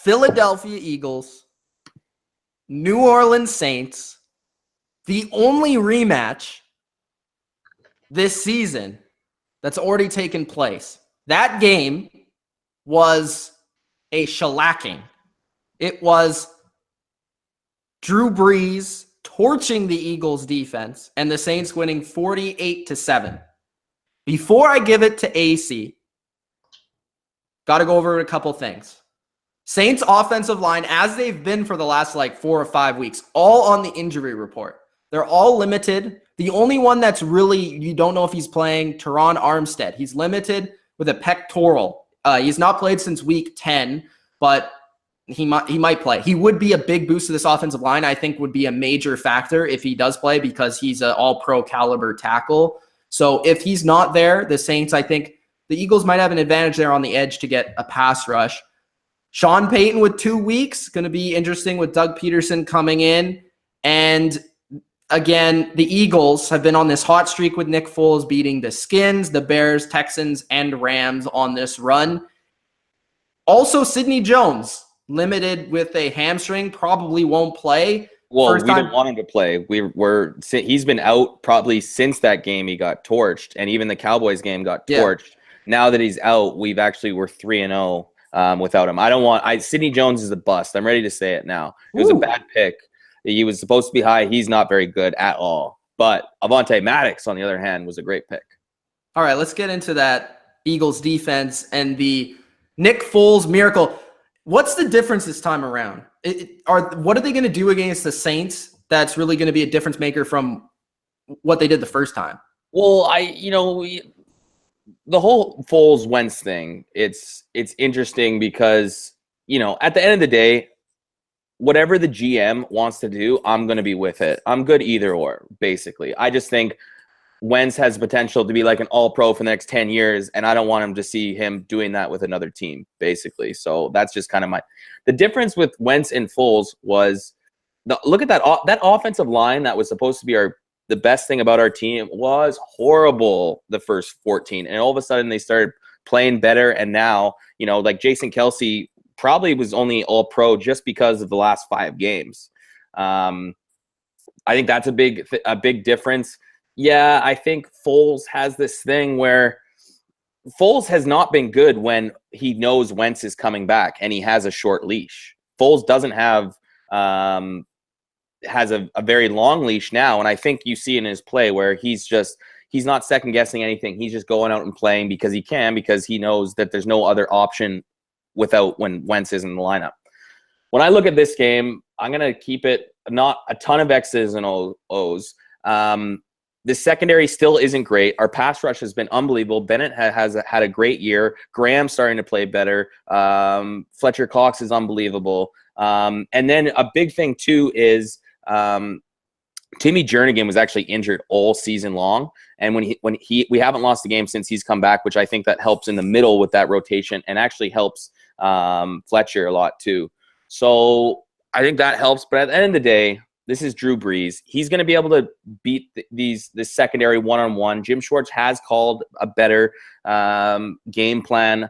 Philadelphia Eagles, New Orleans Saints, the only rematch this season that's already taken place. That game was a shellacking. It was Drew Brees torching the Eagles defense and the Saints winning 48-7. Before I give it to AC, got to go over a couple things. Saints offensive line, as they've been for the last 4 or 5 weeks, all on the injury report. They're all limited. The only one that's really, you don't know if he's playing, Teron Armstead. He's limited with a pectoral. He's not played since week 10, but he might play. He would be a big boost to this offensive line. I think would be a major factor if he does play because he's an all-pro caliber tackle. So if he's not there, the Saints, I think the Eagles might have an advantage there on the edge to get a pass rush. Sean Payton with 2 weeks, going to be interesting with Doug Peterson coming in. And again, the Eagles have been on this hot streak with Nick Foles beating the Skins, the Bears, Texans, and Rams on this run. Also, Sidney Jones, limited with a hamstring, probably won't play. Well, we don't want him to play. He's been out probably since that game he got torched, and even the Cowboys game got torched. Yeah. Now that he's out, we're 3-0 without him. Sidney Jones is a bust. I'm ready to say it now. It was a bad pick. He was supposed to be high. He's not very good at all. But Avonte Maddox, on the other hand, was a great pick. All right, let's get into that Eagles defense and the Nick Foles miracle. What's the difference this time around? What are they going to do against the Saints that's really going to be a difference maker from what they did the first time? Well, the whole Foles-Wentz thing, it's interesting because, at the end of the day, whatever the GM wants to do, I'm going to be with it. I'm good either or, basically. I just think Wentz has potential to be like an all-pro for the next 10 years, and I don't want him to see him doing that with another team, basically. So that's just kind of the difference with Wentz and Foles was look at that offensive line that was supposed to be the best thing about our team was horrible the first 14, and all of a sudden they started playing better, and now, Jason Kelce probably was only all-pro just because of the last 5 games. I think that's a big difference. Yeah, I think Foles has this thing where Foles has not been good when he knows Wentz is coming back and he has a short leash. Foles doesn't have has a very long leash now, and I think you see in his play where he's not second guessing anything. He's just going out and playing because he knows that there's no other option when Wentz is in the lineup. When I look at this game, I'm going to keep it not a ton of X's and O's. The secondary still isn't great. Our pass rush has been unbelievable. Bennett has had a great year. Graham's starting to play better. Fletcher Cox is unbelievable. And then a big thing, too, is Timmy Jernigan was actually injured all season long. And we haven't lost a game since he's come back, which I think that helps in the middle with that rotation and actually helps Fletcher a lot, too. So I think that helps. But at the end of the day, this is Drew Brees. He's going to be able to beat this secondary one-on-one. Jim Schwartz has called a better game plan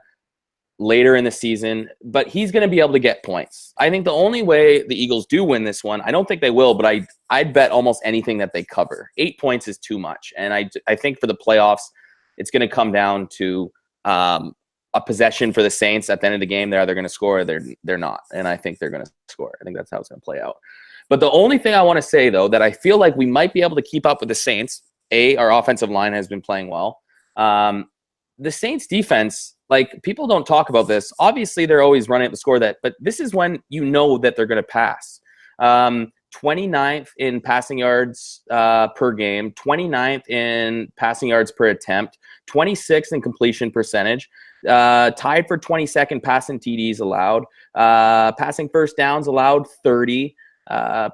later in the season, but he's going to be able to get points. I think the only way the Eagles do win this one, I don't think they will, but I'd bet almost anything that they cover. 8 points is too much, and I think for the playoffs, it's going to come down to a possession for the Saints at the end of the game. They're either going to score or they're not, and I think they're going to score. I think that's how it's going to play out. But the only thing I want to say, though, that I feel like we might be able to keep up with the Saints, our offensive line has been playing well. The Saints defense, people don't talk about this. Obviously, they're always running up the score but this is when you know that they're going to pass. 29th in passing yards per game, 29th in passing yards per attempt, 26th in completion percentage, tied for 22nd passing TDs allowed, passing first downs allowed 30%.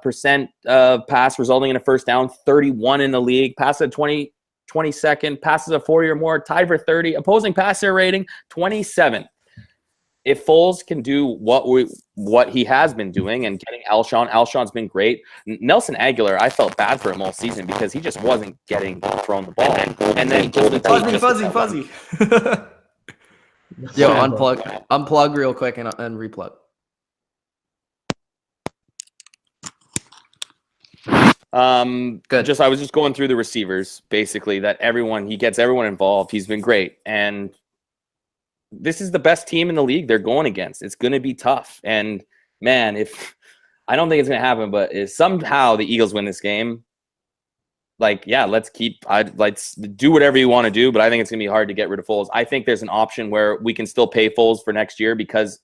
Percent of pass resulting in a first down, 31 in the league. Pass at 22nd, passes a 40 or more, tied for 30. Opposing passer rating, 27. If Foles can do what he has been doing and getting Alshon's been great. Nelson Aguilar, I felt bad for him all season because he just wasn't getting thrown the ball. And then fuzzy. Yo, unplug real quick and replug. Good. I was just going through the receivers, basically, that he gets everyone involved. He's been great. And this is the best team in the league they're going against. It's going to be tough. And man, I don't think it's going to happen, but if somehow the Eagles win this game, let's do whatever you want to do, but I think it's going to be hard to get rid of Foles. I think there's an option where we can still pay Foles for next year because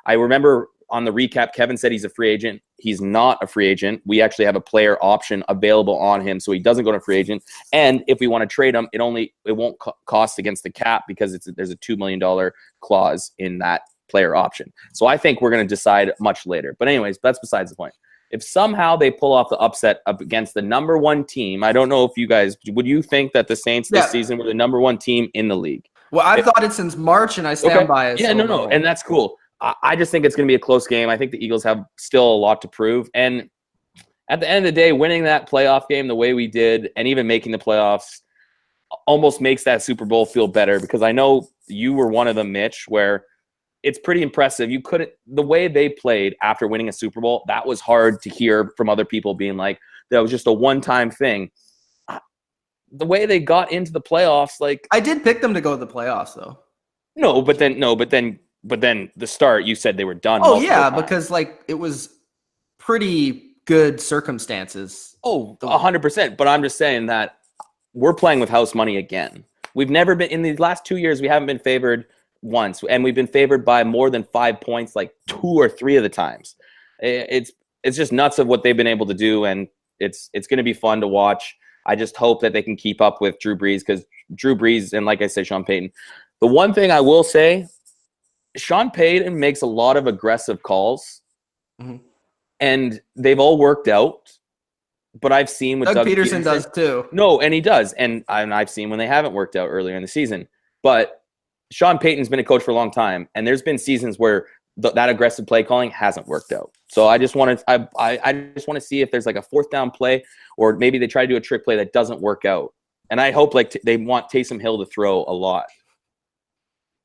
I remember on the recap, Kevin said he's a free agent. He's not a free agent. We actually have a player option available on him, so he doesn't go to free agent. And if we want to trade him, it won't cost against the cap because there's a $2 million clause in that player option. So I think we're going to decide much later. But anyways, that's besides the point. If somehow they pull off the upset up against the number one team, I don't know if you guys would you think that the Saints this season were the number one team in the league? Well, I've thought it since March, and I stand by it. Yeah, no, and that's cool. I just think it's going to be a close game. I think the Eagles have still a lot to prove. And at the end of the day, winning that playoff game the way we did and even making the playoffs almost makes that Super Bowl feel better because I know you were one of them, Mitch, where it's pretty impressive. The way they played after winning a Super Bowl, that was hard to hear from other people being like, that was just a one-time thing. The way they got into the playoffs, I did pick them to go to the playoffs, though. But then the start, you said they were done. Oh, yeah, because it was pretty good circumstances. Oh, 100%. But I'm just saying that we're playing with house money again. We've never been in these last 2 years. We haven't been favored once, and we've been favored by more than 5 points 2 or 3 of the times. It's just nuts of what they've been able to do, and it's going to be fun to watch. I just hope that they can keep up with Drew Brees because Drew Brees and, like I said, Sean Payton. The one thing I will say, Sean Payton makes a lot of aggressive calls, and they've all worked out. But I've seen what Doug Peterson does too. No, and he does, and I've seen when they haven't worked out earlier in the season. But Sean Payton's been a coach for a long time, and there's been seasons where that aggressive play calling hasn't worked out. So I just want to see if there's a fourth down play, or maybe they try to do a trick play that doesn't work out. And I hope they want Taysom Hill to throw a lot.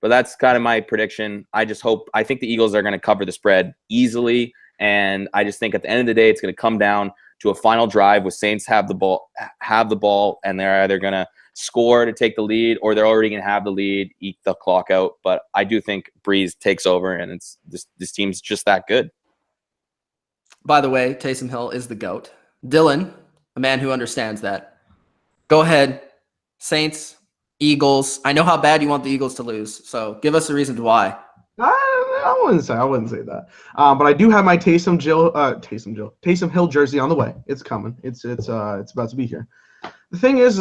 But that's kind of my prediction. I think the Eagles are going to cover the spread easily, and I just think at the end of the day it's going to come down to a final drive with Saints have the ball, and they're either going to score to take the lead, or they're already going to have the lead, eat the clock out. But I do think Breeze takes over, and it's this team's just that good. By the way, Taysom Hill is the GOAT. Dylan, a man who understands that. Go ahead, Saints, Eagles. I know how bad you want the Eagles to lose, so give us a reason why. I wouldn't say that. But I do have my Taysom Hill jersey on the way. It's coming. It's about to be here. The thing is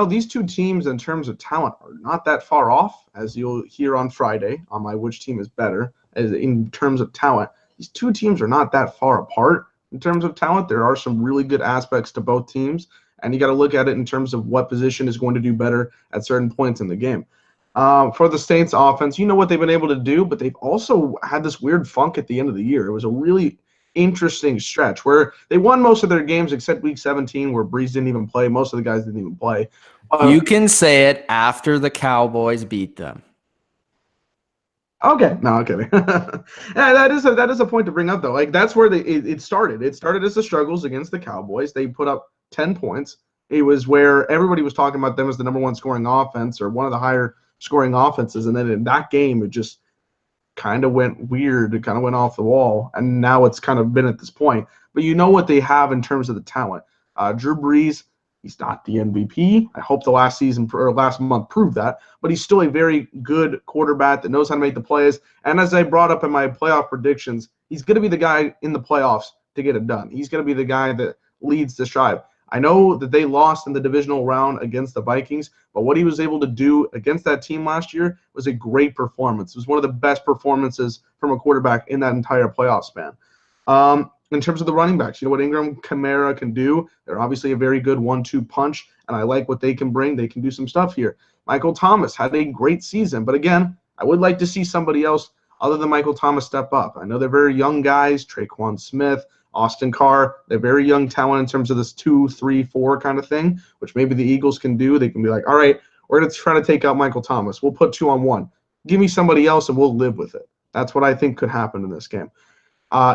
these two teams in terms of talent are not that far off, as you'll hear on Friday on my which team is better. As in terms of talent, these two teams are not that far apart in terms of talent. There are some really good aspects to both teams, and you got to look at it in terms of what position is going to do better at certain points in the game. For the Saints offense, you know what they've been able to do, but they've also had this weird funk at the end of the year. It was a really interesting stretch where they won most of their games except week 17 where Breeze didn't even play. Most of the guys didn't even play. You can say it after the Cowboys beat them. Okay, no, I'm kidding. Yeah, that is a point to bring up though. That's where it started. It started as the struggles against the Cowboys. They put up 10 points. It was where everybody was talking about them as the number one scoring offense or one of the higher scoring offenses, and then in that game it just kind of went weird. It kind of went off the wall, and now it's kind of been at this point. But you know what they have in terms of the talent. Drew Brees, he's not the MVP. I hope the last month proved that, but he's still a very good quarterback that knows how to make the plays. And as I brought up in my playoff predictions, he's going to be the guy in the playoffs to get it done. He's going to be the guy that leads the drive. I know that they lost in the divisional round against the Vikings, but what he was able to do against that team last year was a great performance. It was one of the best performances from a quarterback in that entire playoff span. In terms of the running backs, you know what Ingram, Kamara can do. They're obviously a very good 1-2 punch, and I like what they can bring. They can do some stuff here. Michael Thomas had a great season, but again, I would like to see somebody else other than Michael Thomas step up. I know they're very young guys, Traquan Smith, Austin Carr. They're very young talent in terms of this 2, 3, 4 kind of thing, which maybe the Eagles can do. They can be like, all right, we're going to try to take out Michael Thomas. We'll put 2 on 1. Give me somebody else, and we'll live with it. That's what I think could happen in this game.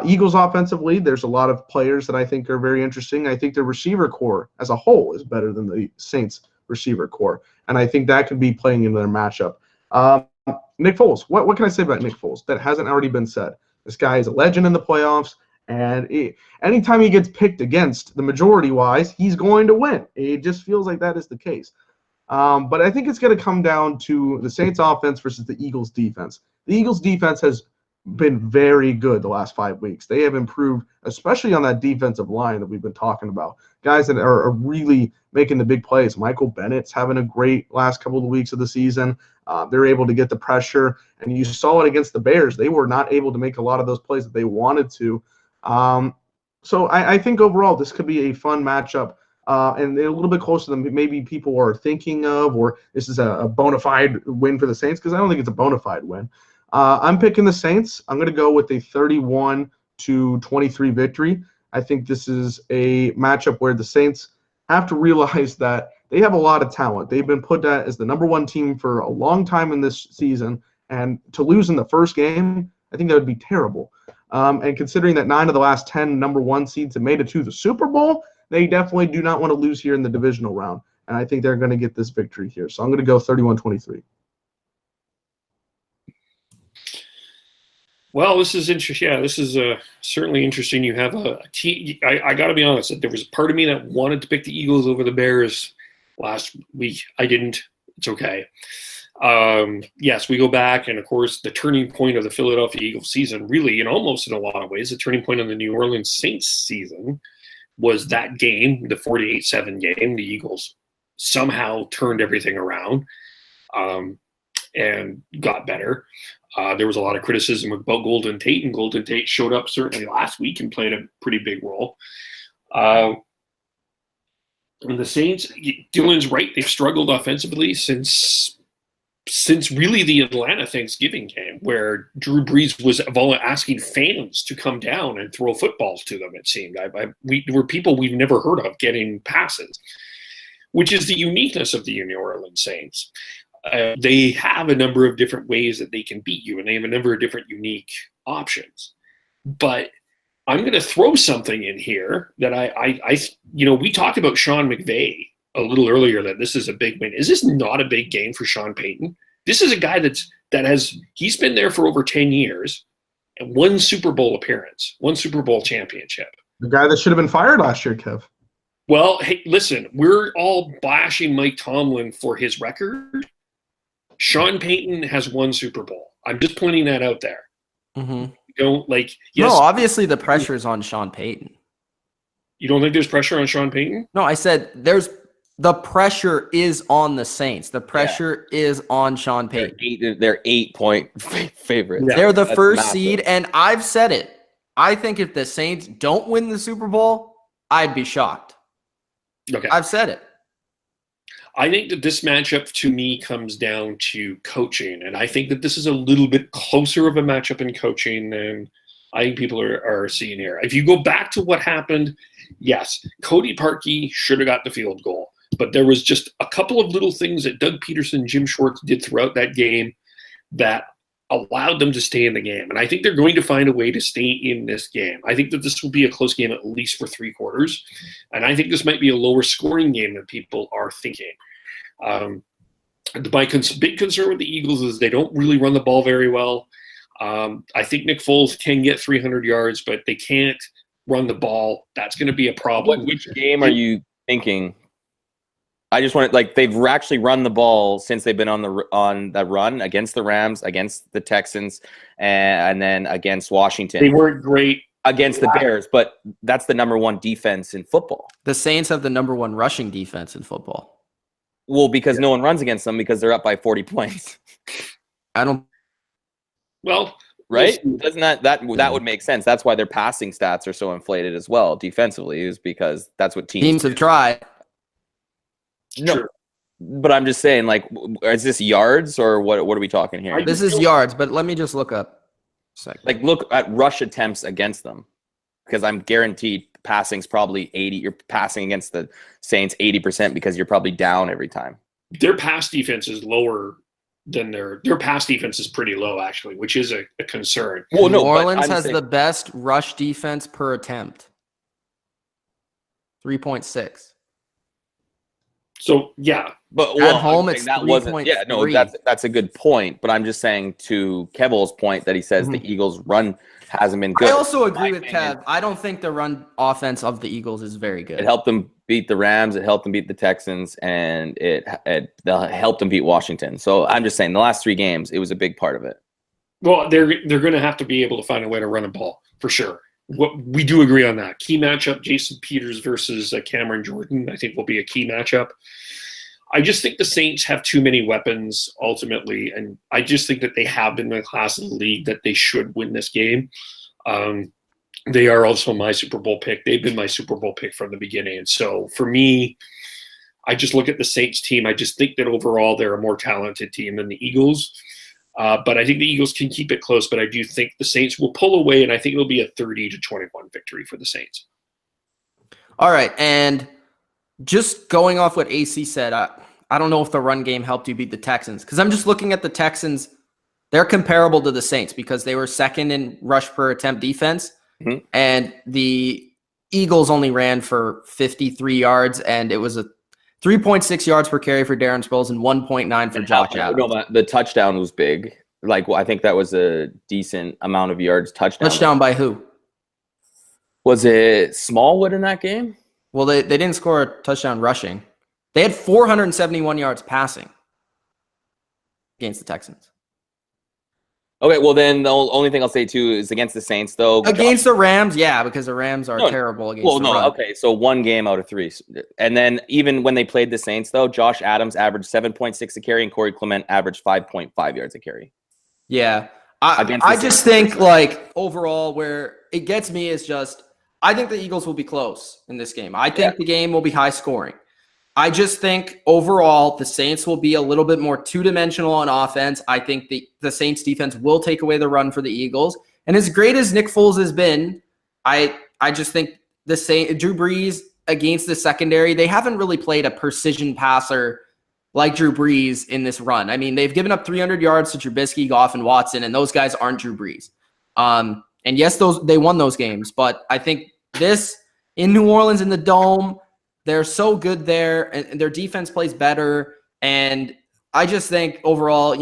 Eagles offensively, there's a lot of players that I think are very interesting. I think the receiver core as a whole is better than the Saints receiver core, and I think that could be playing into their matchup. Nick Foles, what can I say about Nick Foles that hasn't already been said? This guy is a legend in the playoffs, and anytime he gets picked against, the majority-wise, he's going to win. It just feels like that is the case. But I think it's going to come down to the Saints offense versus the Eagles defense. The Eagles defense has been very good the last 5 weeks. They have improved, especially on that defensive line that we've been talking about. Guys that are really making the big plays. Michael Bennett's having a great last couple of weeks of the season. They're able to get the pressure, and you saw it against the Bears. They were not able to make a lot of those plays that they wanted to. So I think overall this could be a fun matchup. And a little bit closer than maybe people are thinking of, or this is a bona fide win for the Saints, because I don't think it's a bona fide win. I'm picking the Saints. I'm going to go with a 31-23 victory. I think this is a matchup where the Saints have to realize that they have a lot of talent. They've been put as the number one team for a long time in this season, and to lose in the first game, I think that would be terrible. And considering that 9 of the last 10 number one seeds have made it to the Super Bowl, they definitely do not want to lose here in the divisional round. And I think they're going to get this victory here. So I'm going to go 31-23. Well, this is interesting. Yeah, this is certainly interesting. You have a team. I got to be honest. There was a part of me that wanted to pick the Eagles over the Bears last week. I didn't. It's okay. Yes, we go back, and of course, the turning point of the Philadelphia Eagles season, really, almost in a lot of ways, the turning point of the New Orleans Saints season was that game, the 48-7 game. The Eagles somehow turned everything around and got better. There was a lot of criticism about Golden Tate, and Golden Tate showed up certainly last week and played a pretty big role. And the Saints, Dylan's right, they've struggled offensively since really the Atlanta Thanksgiving game, where Drew Brees was asking fans to come down and throw footballs to them, it seemed. We were people we've never heard of getting passes, which is the uniqueness of the New Orleans Saints. They have a number of different ways that they can beat you, and they have a number of different unique options. But I'm going to throw something in here that we talked about Sean McVay a little earlier, that this is a big win. Is this not a big game for Sean Payton? This is a guy he's been there for over 10 years and one Super Bowl appearance, one Super Bowl championship. The guy that should have been fired last year, Kev. Well, hey, listen, we're all bashing Mike Tomlin for his record. Sean Payton has one Super Bowl. I'm just pointing that out there. Mm-hmm. Yes, no, obviously the pressure is on Sean Payton. You don't think there's pressure on Sean Payton? No, I said the pressure is on the Saints. The pressure is on Sean Payton. They're 8-point favorites. Yeah. They're the first massive seed, and I've said it. I think if the Saints don't win the Super Bowl, I'd be shocked. Okay. I've said it. I think that this matchup to me comes down to coaching, and I think that this is a little bit closer of a matchup in coaching than I think people are seeing here. If you go back to what happened, yes, Cody Parkey should have got the field goal, but there was just a couple of little things that Doug Peterson, Jim Schwartz did throughout that game that allowed them to stay in the game. And I think they're going to find a way to stay in this game. I think that this will be a close game at least for 3 quarters. And I think this might be a lower scoring game than people are thinking. My big concern with the Eagles is they don't really run the ball very well. I think Nick Foles can get 300 yards, but they can't run the ball. That's going to be a problem. Which game are you thinking? I just want to, they've actually run the ball since they've been on that run against the Rams, against the Texans, and then against Washington. They weren't great against the Bears, but that's the number 1 defense in football. The Saints have the number 1 rushing defense in football. Well, because no one runs against them because they're up by 40 points. I don't. Well, right? Doesn't that would make sense? That's why their passing stats are so inflated as well defensively, is because that's what teams have tried. No, sure. But I'm just saying, is this yards or what are we talking here? This is yards, but let me just look up a second. Look at rush attempts against them, because I'm guaranteed passing's probably 80. You're passing against the Saints 80% because you're probably down every time. Their pass defense is lower then their pass defense is pretty low, actually, which is a concern. Well, New no, but Orleans I'm has saying- the best rush defense per attempt. 3.6. So yeah, But At I'm home, saying it's that wasn't. Yeah, no, 3.3. that's a good point. But I'm just saying to Kevil's point that he says the Eagles' run hasn't been good. I also agree My with opinion, Kev. I don't think the run offense of the Eagles is very good. It helped them beat the Rams. It helped them beat the Texans, and it helped them beat Washington. So I'm just saying the last 3 games, it was a big part of it. well, they're going to have to be able to find a way to run a ball for sure. What we do agree on that key matchup: Jason Peters versus Cameron Jordan. I think will be a key matchup. I just think the Saints have too many weapons ultimately, and I just think that they have been the class of the league that they should win this game. They are also my Super Bowl pick. They've been my Super Bowl pick from the beginning. And so for me, I just look at the Saints team. I just think that overall they're a more talented team than the Eagles. But I think the Eagles can keep it close, but I do think the Saints will pull away, and I think it'll be a 30-21 victory for the Saints. All right, and just going off what AC said, I don't know if the run game helped you beat the Texans, because I'm just looking at the Texans. They're comparable to the Saints because they were second in rush per attempt defense, and the Eagles only ran for 53 yards, and it was a 3.6 yards per carry for Darren Sproles and 1.9 for Josh Adams. No, the touchdown was big. Like, I think that was a decent amount of yards touchdown. Touchdown by who? Was it Smallwood in that game? Well, they didn't score a touchdown rushing. They had 471 yards passing against the Texans. Okay, well then the only thing I'll say too is against the Saints though. Against the Rams, yeah, because the Rams are terrible against the run. Okay, so 1 game out of 3. And then even when they played the Saints though, Josh Adams averaged 7.6 a carry and Corey Clement averaged 5.5 yards a carry. Yeah. I just think like overall where it gets me is just I think the Eagles will be close in this game. I think the game will be high scoring. I just think overall the Saints will be a little bit more two-dimensional on offense. I think the Saints defense will take away the run for the Eagles. And as great as Nick Foles has been, I just think Drew Brees against the secondary, they haven't really played a precision passer like Drew Brees in this run. I mean, they've given up 300 yards to Trubisky, Goff, and Watson, and those guys aren't Drew Brees. And yes, they won those games, but I think this in New Orleans in the Dome, they're so good there, and their defense plays better. And I just think overall,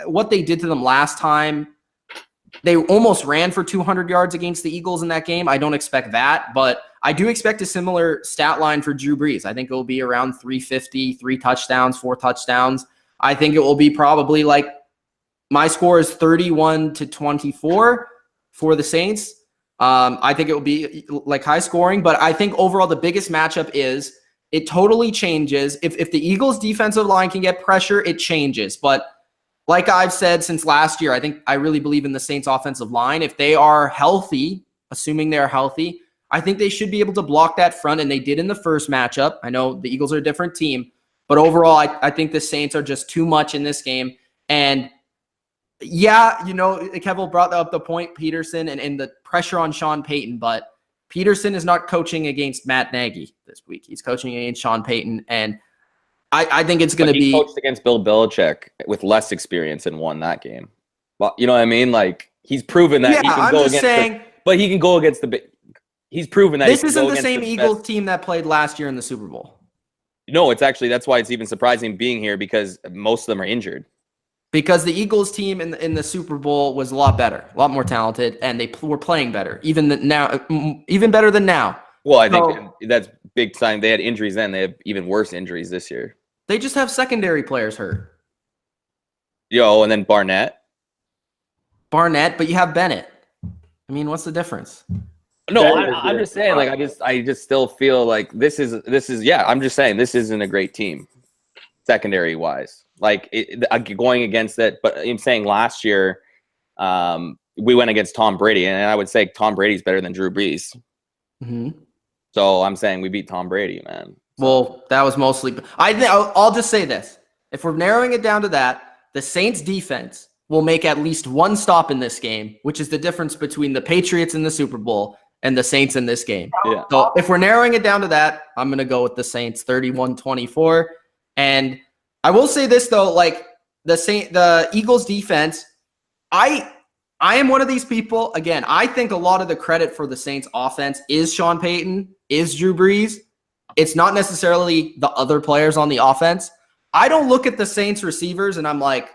what they did to them last time, they almost ran for 200 yards against the Eagles in that game. I don't expect that, but I do expect a similar stat line for Drew Brees. I think it will be around 350, 3 touchdowns, 4 touchdowns. I think it will be probably like my score is 31-24 for the Saints. I think it will be like high scoring, but I think overall the biggest matchup is it totally changes. If the Eagles defensive line can get pressure, it changes. But like I've said since last year, I really believe in the Saints offensive line. If they are healthy, assuming they're healthy, I think they should be able to block that front, and they did in the first matchup. I know the Eagles are a different team, but overall, I think the Saints are just too much in this game. And yeah, Kevin brought up the point, Peterson, and the pressure on Sean Payton, but Peterson is not coaching against Matt Nagy this week. He's coaching against Sean Payton, and I think it's going to be... He coached against Bill Belichick with less experience and won that game. Well, you know what I mean? Like, he's proven that he can go against but he can go against the... He's proven that this isn't the same Eagles team that played last year in the Super Bowl. No, it's actually... That's why it's even surprising being here, because most of them are injured. Because the Eagles team in the Super Bowl was a lot better, a lot more talented, and they were playing better, even better than now. Well, I think that's big sign. They had injuries then. They have even worse injuries this year. They just have secondary players hurt. And then Barnett, but you have Bennett. I mean, what's the difference? No, I'm just saying. Like, I just still feel like this is. Yeah, I'm just saying this isn't a great team, secondary wise. Like going against it, but I'm saying last year we went against Tom Brady, and I would say Tom Brady's better than Drew Brees. Mm-hmm. So I'm saying we beat Tom Brady, man. So. Well, that was mostly. I'll just say this: if we're narrowing it down to that, the Saints defense will make at least one stop in this game, which is the difference between the Patriots in the Super Bowl and the Saints in this game. Yeah. So if we're narrowing it down to that, I'm going to go with the Saints 31-24. And I will say this, though, like the Eagles defense, I am one of these people. Again, I think a lot of the credit for the Saints offense is Sean Payton, is Drew Brees. It's not necessarily the other players on the offense. I don't look at the Saints receivers and I'm like,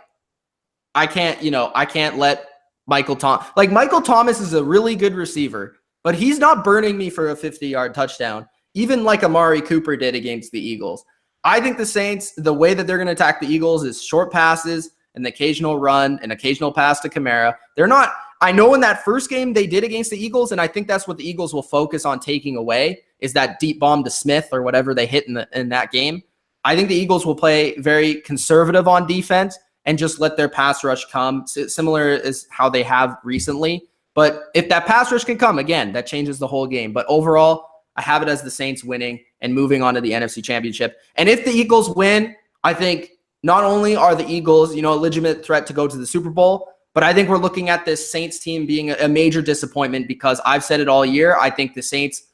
I can't let Michael Thomas is a really good receiver, but he's not burning me for a 50-yard touchdown, even like Amari Cooper did against the Eagles. I think the Saints, the way that they're going to attack the Eagles is short passes, an occasional run, an occasional pass to Kamara. They're not, I know in that first game they did against the Eagles, and I think that's what the Eagles will focus on taking away is that deep bomb to Smith or whatever they hit in that game. I think the Eagles will play very conservative on defense and just let their pass rush come, similar as how they have recently. But if that pass rush can come, again, that changes the whole game. But overall, I have it as the Saints winning and moving on to the NFC Championship. And if the Eagles win, I think not only are the Eagles, a legitimate threat to go to the Super Bowl, but I think we're looking at this Saints team being a major disappointment because I've said it all year. I think the Saints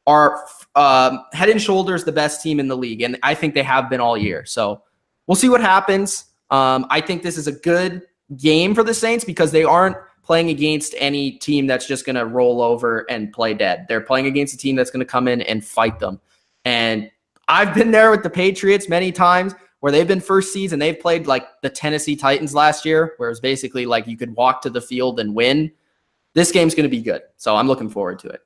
are head and shoulders the best team in the league, and I think they have been all year. So we'll see what happens. I think this is a good game for the Saints because they aren't playing against any team that's just going to roll over and play dead. They're playing against a team that's going to come in and fight them. And I've been there with the Patriots many times where they've been first seeds and they've played like the Tennessee Titans last year, where it's basically like you could walk to the field and win. This game's going to be good. So I'm looking forward to it.